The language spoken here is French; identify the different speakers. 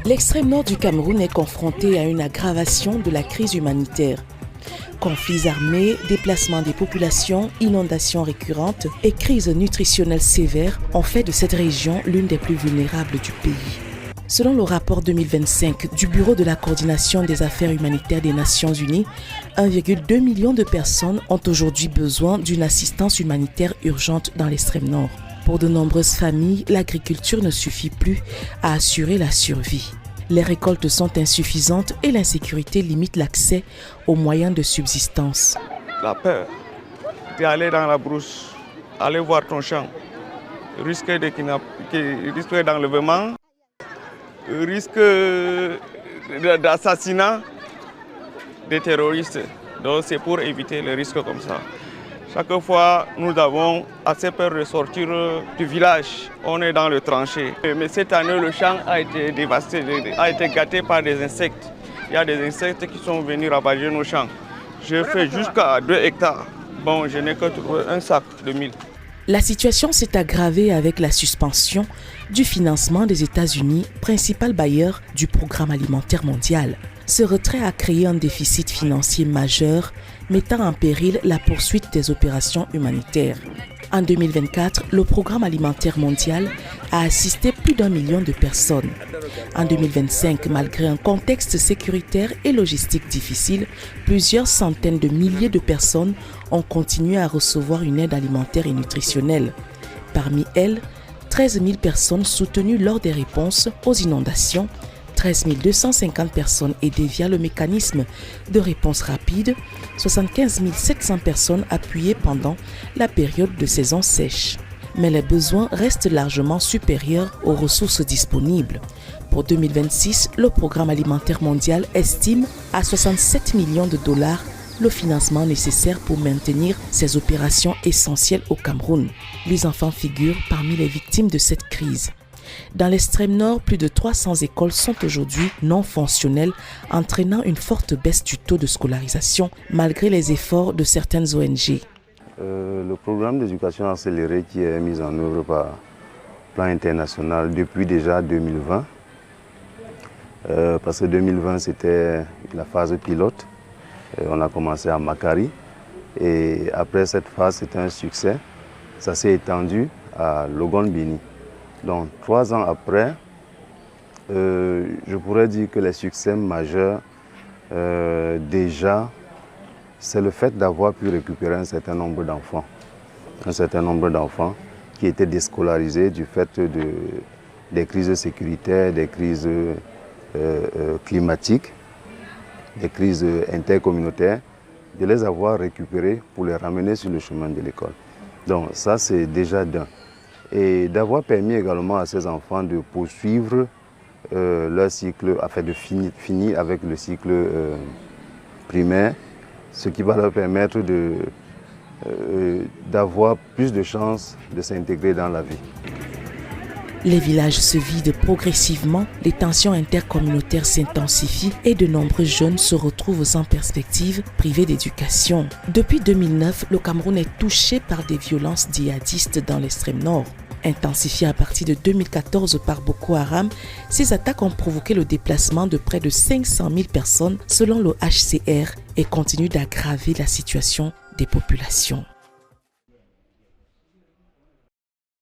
Speaker 1: L'extrême nord du Cameroun est confronté à une aggravation de la crise humanitaire. Conflits armés, déplacement des populations, inondations récurrentes et crises nutritionnelles sévères ont fait de cette région l'une des plus vulnérables du pays. Selon le rapport 2025 du Bureau de la coordination des affaires humanitaires des Nations Unies, 1,2 million de personnes ont aujourd'hui besoin d'une assistance humanitaire urgente dans l'extrême nord. Pour de nombreuses familles, l'agriculture ne suffit plus à assurer la survie. Les récoltes sont insuffisantes et l'insécurité limite l'accès aux moyens de subsistance.
Speaker 2: La peur d'aller dans la brousse, aller voir ton champ, risque d'enlèvement, risque d'assassinat des terroristes. Donc c'est pour éviter les risques comme ça. Chaque fois, nous avons assez peur de sortir du village. On est dans le tranché. Mais cette année, le champ a été dévasté, a été gâté par des insectes. Il y a des insectes qui sont venus ravager nos champs. Je fais jusqu'à 2 hectares. Bon, je n'ai que un sac de mil.
Speaker 1: La situation s'est aggravée avec la suspension du financement des États-Unis, principal bailleur du Programme alimentaire mondial. Ce retrait a créé un déficit financier majeur, mettant en péril la poursuite des opérations humanitaires. En 2024, le Programme alimentaire mondial a assisté plus d'1 million de personnes. En 2025, malgré un contexte sécuritaire et logistique difficile, plusieurs centaines de milliers de personnes ont continué à recevoir une aide alimentaire et nutritionnelle. Parmi elles, 13 000 personnes soutenues lors des réponses aux inondations, 13 250 personnes aidées via le mécanisme de réponse rapide, 75 700 personnes appuyées pendant la période de saison sèche. Mais les besoins restent largement supérieurs aux ressources disponibles. Pour 2026, le Programme alimentaire mondial estime à 67 millions de dollars le financement nécessaire pour maintenir ces opérations essentielles au Cameroun. Les enfants figurent parmi les victimes de cette crise. Dans l'extrême nord, plus de 300 écoles sont aujourd'hui non fonctionnelles, entraînant une forte baisse du taux de scolarisation malgré les efforts de certaines ONG.
Speaker 3: Le programme d'éducation accélérée qui est mis en œuvre par plan international depuis déjà 2020, parce que 2020 c'était la phase pilote, on a commencé à Makari et après cette phase c'était un succès, ça s'est étendu à Logon-Bini. Donc 3 ans après, je pourrais dire que les succès majeurs, déjà, c'est le fait d'avoir pu récupérer un certain nombre d'enfants. Un certain nombre d'enfants qui étaient déscolarisés du fait des crises sécuritaires, des crises climatiques, des crises intercommunautaires, de les avoir récupérés pour les ramener sur le chemin de l'école. Donc ça, c'est déjà d'un. Et d'avoir permis également à ces enfants de poursuivre leur cycle, afin de finir avec le cycle primaire, ce qui va leur permettre d'avoir plus de chances de s'intégrer dans la vie.
Speaker 1: Les villages se vident progressivement, les tensions intercommunautaires s'intensifient et de nombreux jeunes se retrouvent sans perspective, privés d'éducation. Depuis 2009, le Cameroun est touché par des violences djihadistes dans l'extrême nord. Intensifiées à partir de 2014 par Boko Haram, ces attaques ont provoqué le déplacement de près de 500 000 personnes selon le HCR et continuent d'aggraver la situation des populations.